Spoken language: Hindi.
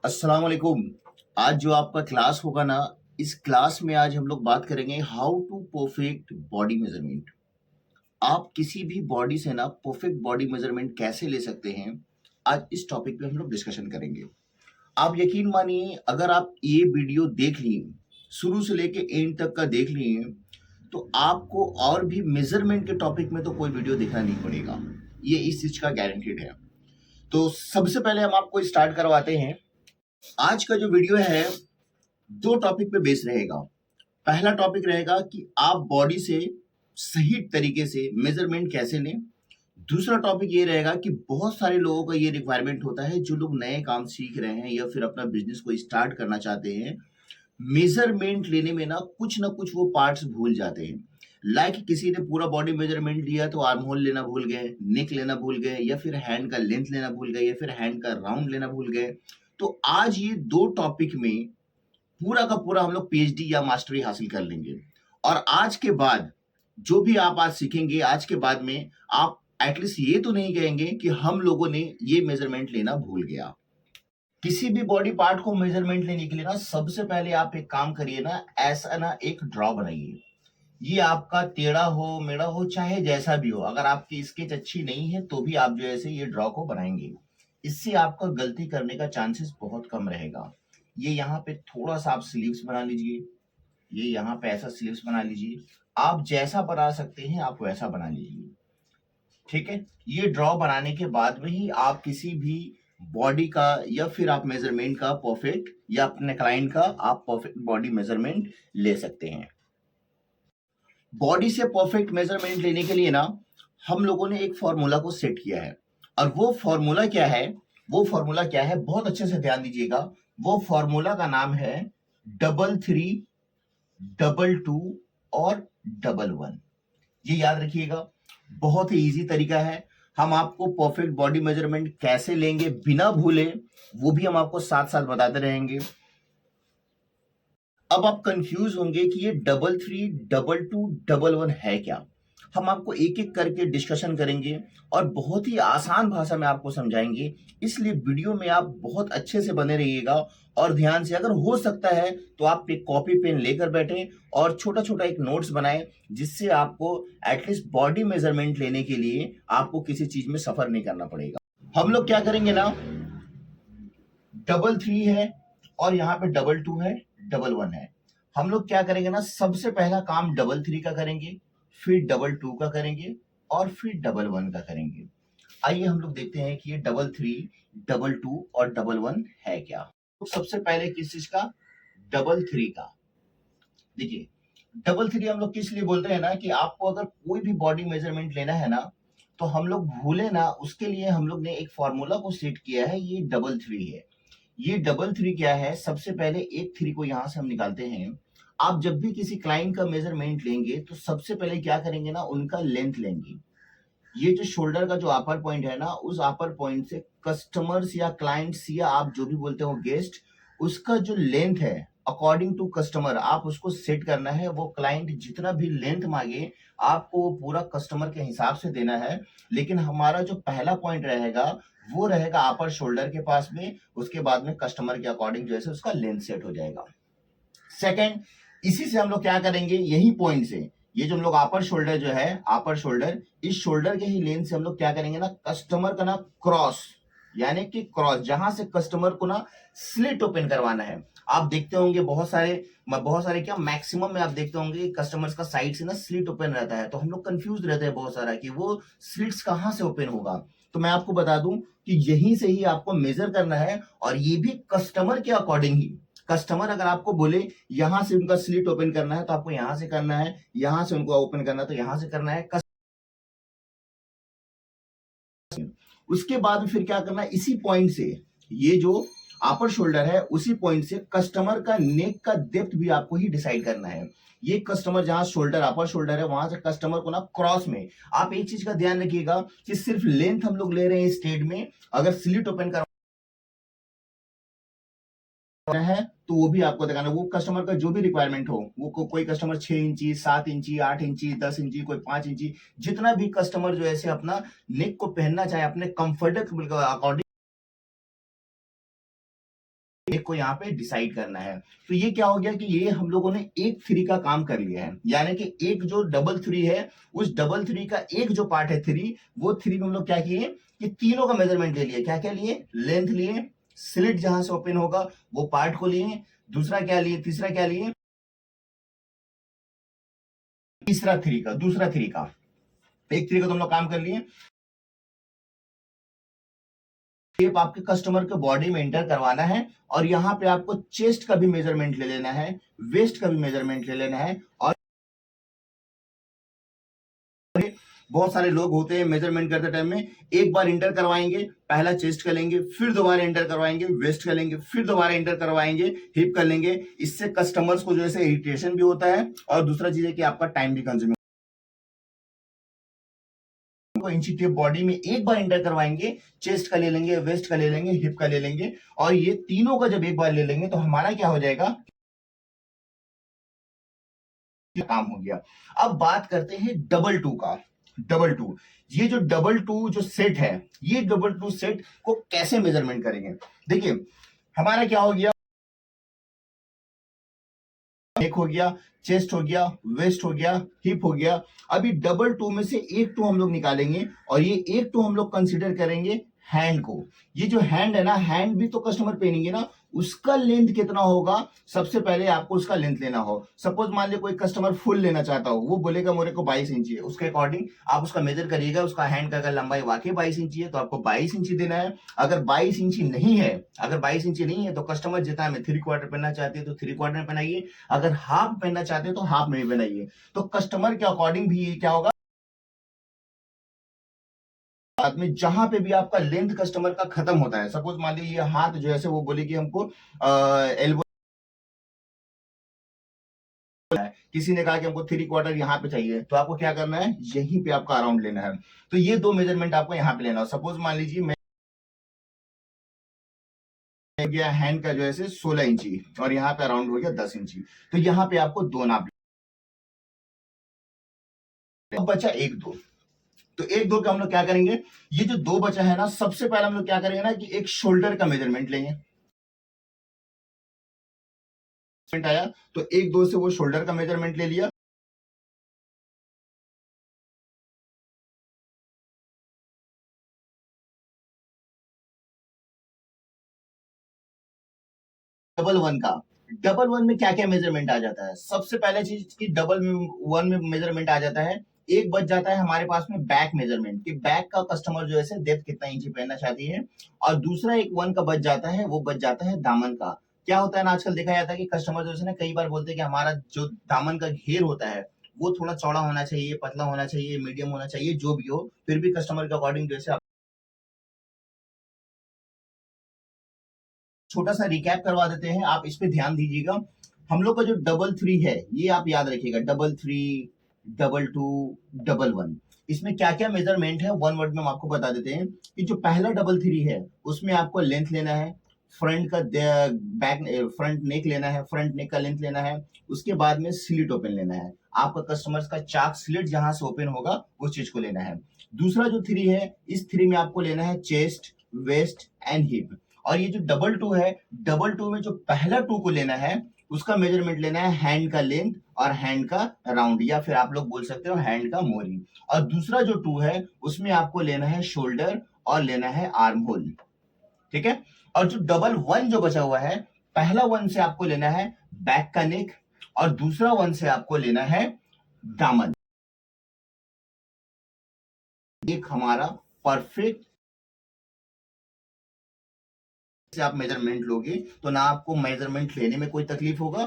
अस्सलाम वालेकुम। आज जो आपका क्लास होगा ना, इस क्लास में आज हम लोग बात करेंगे how to perfect body measurement. आप किसी भी बॉडी से ना परफेक्ट बॉडी मेजरमेंट कैसे ले सकते हैं, आज इस टॉपिक पे हम लोग डिस्कशन करेंगे। आप यकीन मानिए, अगर आप ये वीडियो देख लिए, शुरू से लेके एंड तक का देख लिए, तो आपको और भी मेजरमेंट के टॉपिक में तो कोई वीडियो देखना नहीं पड़ेगा। ये इस चीज का गारंटीड है। तो सबसे पहले हम आपको स्टार्ट करवाते हैं। आज का जो वीडियो है, दो टॉपिक पे बेस रहेगा। पहला टॉपिक रहेगा कि आप बॉडी से सही तरीके से मेजरमेंट कैसे लें। दूसरा टॉपिक ये रहेगा कि बहुत सारे लोगों का ये रिक्वायरमेंट होता है, जो लोग नए काम सीख रहे हैं या फिर अपना बिजनेस को स्टार्ट करना चाहते हैं, मेजरमेंट लेने में ना कुछ वो पार्ट्स भूल जाते हैं। लाइक किसी ने पूरा बॉडी मेजरमेंट लिया तो आर्म होल लेना भूल गए, नेक लेना भूल गए, या फिर हैंड का लेंथ लेना भूल गए, या फिर हैंड का राउंड लेना भूल गए। तो आज ये दो टॉपिक में पूरा का पूरा हम लोग पीएचडी या मास्टरी हासिल कर लेंगे। और आज के बाद जो भी आप आज सीखेंगे, आज के बाद में आप एटलीस्ट ये तो नहीं कहेंगे कि हम लोगों ने ये मेजरमेंट लेना भूल गया। किसी भी बॉडी पार्ट को मेजरमेंट लेने के लिए ना सबसे पहले आप एक काम करिए ना, ऐसा ना एक ड्रॉ बनाइए। ये आपका टेढ़ा हो मेढ़ा हो चाहे जैसा भी हो, अगर आपकी स्केच अच्छी नहीं है तो भी आप जो ऐसे ये ड्रॉ को बनाएंगे। इससे आपका गलती करने का चांसेस बहुत कम रहेगा। ये यहाँ पे थोड़ा सा आप स्लीव्स बना लीजिए, ये यहाँ पे ऐसा स्लीव्स बना लीजिए। आप जैसा बना सकते हैं आप वैसा बना लीजिए, ठीक है। ये ड्रॉ बनाने के बाद में ही आप किसी भी बॉडी का या फिर आप मेजरमेंट का परफेक्ट, या अपने क्लाइंट का आप परफेक्ट बॉडी मेजरमेंट ले सकते हैं। बॉडी से परफेक्ट मेजरमेंट लेने के लिए ना हम लोगों ने एक फॉर्मूला को सेट किया है। और वो फॉर्मूला क्या है, बहुत अच्छे से ध्यान दीजिएगा। वो फॉर्मूला का नाम है 33, 22 और 11। ये याद रखिएगा, बहुत ही इजी तरीका है। हम आपको परफेक्ट बॉडी मेजरमेंट कैसे लेंगे बिना भूले, वो भी हम आपको साथ साथ बताते रहेंगे। अब आप कंफ्यूज होंगे कि ये 33, 22, 11 है क्या। हम आपको एक एक करके डिस्कशन करेंगे और बहुत ही आसान भाषा में आपको समझाएंगे। इसलिए वीडियो में आप बहुत अच्छे से बने रहिएगा और ध्यान से, अगर हो सकता है तो आप एक कॉपी पेन लेकर बैठे और छोटा छोटा एक नोट्स बनाएं, जिससे आपको एटलीस्ट बॉडी मेजरमेंट लेने के लिए आपको किसी चीज में सफर नहीं करना पड़ेगा। हम लोग क्या करेंगे ना, 33 है और यहाँ पे 22 है, 11 है। हम लोग क्या करेंगे ना, सबसे पहला काम 33 का करेंगे, फिर 22 का करेंगे और फिर 11 का करेंगे। आइए हम लोग देखते हैं कि ये 33, 22 और 11 है क्या। तो सबसे पहले किस चीज का, 33 का। देखिए, 33 हम लोग किस लिए बोलते हैं ना, कि आपको अगर कोई भी बॉडी मेजरमेंट लेना है ना, तो हम लोग भूले ना, उसके लिए हम लोग ने एक फॉर्मूला को सेट किया है, ये 33 है। ये 33 क्या है, सबसे पहले एक थ्री को यहां से हम निकालते हैं। आप जब भी किसी क्लाइंट का मेजरमेंट लेंगे तो सबसे पहले क्या करेंगे ना, उनका लेंथ लेंगे। ये जो शोल्डर का जो अपर पॉइंट है ना, उस अपर पॉइंट से कस्टमर्स या क्लाइंट्स या आप जो भी बोलते हो गेस्ट, उसका जो लेंथ है अकॉर्डिंग टू कस्टमर आप उसको सेट करना है। वो क्लाइंट जितना भी लेंथ मांगे आपको वो पूरा कस्टमर के हिसाब से देना है। लेकिन हमारा जो पहला पॉइंट रहेगा वो रहेगा अपर शोल्डर के पास में, उसके बाद में कस्टमर के अकॉर्डिंग जो है उसका लेंथ सेट हो जाएगा। सेकंड, इसी से हम लोग क्या करेंगे, यही पॉइंट से, ये जो हम लोग अपर शोल्डर जो है, अपर शोल्डर, इस शोल्डर के ही लेंथ से हम लोग क्या करेंगे ना, कस्टमर का ना क्रॉस, यानी कि क्रॉस जहां से कस्टमर को ना स्लिट ओपन करवाना है। आप देखते होंगे बहुत सारे क्या मैक्सिमम में आप देखते होंगे कस्टमर्स का साइड से ना स्लिट ओपन रहता है, तो हम लोग कंफ्यूज रहते हैं बहुत सारा कि वो स्लिट्स कहां से ओपन होगा। तो मैं आपको बता दूं कि यहीं से ही आपको मेजर करना है, और ये भी कस्टमर के अकॉर्डिंग ही। कस्टमर अगर आपको बोले यहां से उनका स्लिट ओपन करना है तो आपको यहां से करना है, यहां से उनको ओपन करना है तो यहां से करना है। उसके बाद फिर क्या करना है, इसी पॉइंट से, ये जो अपर शोल्डर है उसी पॉइंट से कस्टमर का नेक का डेप्थ भी आपको ही डिसाइड करना है। ये कस्टमर जहां शोल्डर अपर शोल्डर है वहां से कस्टमर को ना क्रॉस में, आप एक चीज का ध्यान रखिएगा कि सिर्फ लेंथ हम लोग ले रहे हैं स्टेट में, अगर स्लिट ओपन कर है तो वो भी आपको दिखाना, वो कस्टमर का जो भी रिक्वायरमेंट हो, वो कोई कस्टमर 6 इंची, 7 इंची, 8 इंची, 10 इंची, कोई 5 इंची, जितना भी कस्टमर जो ऐसे अपना नेक को पहनना चाहे अपने कंफर्टेबल अकॉर्डिंग एक को यहाँ पे डिसाइड करना है। तो ये क्या हो गया कि ये हम लोगों ने एक थ्री का काम कर लिया है, यानी कि एक जो डबल थ्री है उस डबल थ्री का एक जो पार्ट है थ्री, वो थ्री में हम लोग क्या किए कि तीनों का मेजरमेंट ले लिए। क्या क्या लिए? लेंथ लिए, स्लिट जहां से ओपन होगा वो पार्ट को लिए, दूसरा क्या लिए, तीसरा क्या लिए, तीसरा थ्री का, दूसरा थ्री का, एक थ्री का तो हम लोग काम कर लिए। शेप आपके कस्टमर के बॉडी में एंटर करवाना है और यहाँ पे आपको चेस्ट का भी मेजरमेंट ले लेना है, वेस्ट का भी मेजरमेंट ले लेना है। और बहुत सारे लोग होते हैं मेजरमेंट करते टाइम में एक बार इंटर करवाएंगे, पहला चेस्ट कर लेंगे, फिर दोबारा इंटर करवाएंगे, वेस्ट कर लेंगे, फिर दोबारा इंटर करवाएंगे, हिप कर लेंगे। इससे कस्टमर्स को जो है इरिटेशन भी होता है और दूसरा चीज है कि आपका टाइम भी कंज्यूम। इंची टेप बॉडी में एक बार इंटर करवाएंगे, चेस्ट का ले लेंगे, वेस्ट का ले लेंगे, हिप का ले लेंगे, और ये तीनों का जब एक बार ले लेंगे तो हमारा क्या हो जाएगा, काम हो गया। अब बात करते हैं डबल टू का। डबल टू, ये जो डबल टू जो सेट है, ये डबल टू सेट को कैसे मेजरमेंट करेंगे? देखिए हमारा क्या हो गया, एक हो गया, चेस्ट हो गया, वेस्ट हो गया, हिप हो गया। अभी डबल टू में से एक टू हम लोग निकालेंगे और ये एक टू हम लोग कंसीडर करेंगे हैंड को। ये जो हैंड है ना, हैंड भी तो कस्टमर पहनेंगे ना, उसका लेंथ कितना होगा, सबसे पहले आपको उसका लेंथ लेना हो। सपोज मान लीजिए कोई कस्टमर फुल लेना चाहता हो, वो बोलेगा मेरे को 22 इंची है, उसके अकॉर्डिंग आप उसका मेजर करिएगा। उसका हैंड का अगर लंबाई वाकई 22 इंची है तो आपको 22 इंची देना है। अगर 22 इंची नहीं है, अगर 22 इंची नहीं है तो कस्टमर जितना में 3/4 पहनना चाहते हैं तो 3/4 में पहनाइए, अगर हाफ पहनना चाहते हैं तो हाफ में भी पहनाइए। तो कस्टमर के अकॉर्डिंग भी ये क्या होगा, बाद में जहां पे भी आपका लेंथ कस्टमर का खत्म होता है, सपोज मान लीजिए ये हाथ जो है वो बोले कि हमको एल्बो, किसी ने कहा कि हमको 3/4 यहाँ पे चाहिए, तो आपको क्या करना है, यहीं पे आपका अराउंड लेना है। तो ये दो मेजरमेंट आपको यहाँ पे लेना है। सपोज मान लीजिए मैं गया हैंड का जो है 16 इंची और यहाँ पे अराउंड हो गया 10 इंची, तो यहाँ पे आपको दो नाप। अब बचा एक दो, तो एक दो का हम लोग क्या करेंगे, ये जो दो बचा है ना, सबसे पहले हम लोग क्या करेंगे ना कि एक शोल्डर का मेजरमेंट लेंगे। आया तो एक दो से वो शोल्डर का मेजरमेंट ले लिया। डबल वन का, डबल वन में क्या क्या मेजरमेंट आ जाता है? सबसे पहले चीज की डबल वन में मेजरमेंट आ जाता है, एक बच जाता है हमारे पास में बैक मेजरमेंट, कि बैक का कस्टमर जो है डेप्थ कितना इंची पहनना चाहती है। और दूसरा एक वन का बच जाता है, वो बच जाता है दामन का। क्या होता है ना, आजकल देखा जाता है कि कस्टमर जो है ना कई बार बोलते हैं कि हमारा जो दामन का घेर होता है वो थोड़ा चौड़ा होना चाहिए, पतला होना चाहिए, मीडियम होना चाहिए, जो भी हो, फिर भी कस्टमर के अकॉर्डिंग जैसे छोटा सा रिकैप करवा देते हैं, आप इस पे ध्यान दीजिएगा। हम लोग का जो डबल थ्री है, ये आप याद रखिएगा, double three, double two, double one, इसमें क्या क्या मेजरमेंट है वन वर्ड में हम आपको बता देते हैं। कि जो पहला डबल थ्री है उसमें आपको लेंथ लेना है, फ्रंट का बैक फ्रंट नेक लेना है, फ्रंट नेक का लेंथ लेना है, उसके बाद में स्लिट ओपन लेना है, आपका कस्टमर का चाक स्लिट जहां से ओपन होगा उस चीज को लेना है। दूसरा जो थ्री है, इस थ्री में आपको लेना है चेस्ट, वेस्ट एंड हिप। और ये जो डबल टू है, डबल टू में जो पहला टू को लेना है उसका मेजरमेंट लेना है हैंड का लेंथ और हैंड का राउंड, या फिर आप लोग बोल सकते हो हैंड का मोरी। और दूसरा जो टू है उसमें आपको लेना है शोल्डर और लेना है आर्म होल। ठीक है। और जो डबल वन जो बचा हुआ है, पहला वन से आपको लेना है बैक का नेक और दूसरा वन से आपको लेना है दामन। एक हमारा परफेक्ट से आप मेजरमेंट लोगे तो ना आपको मेजरमेंट लेने में कोई तकलीफ होगा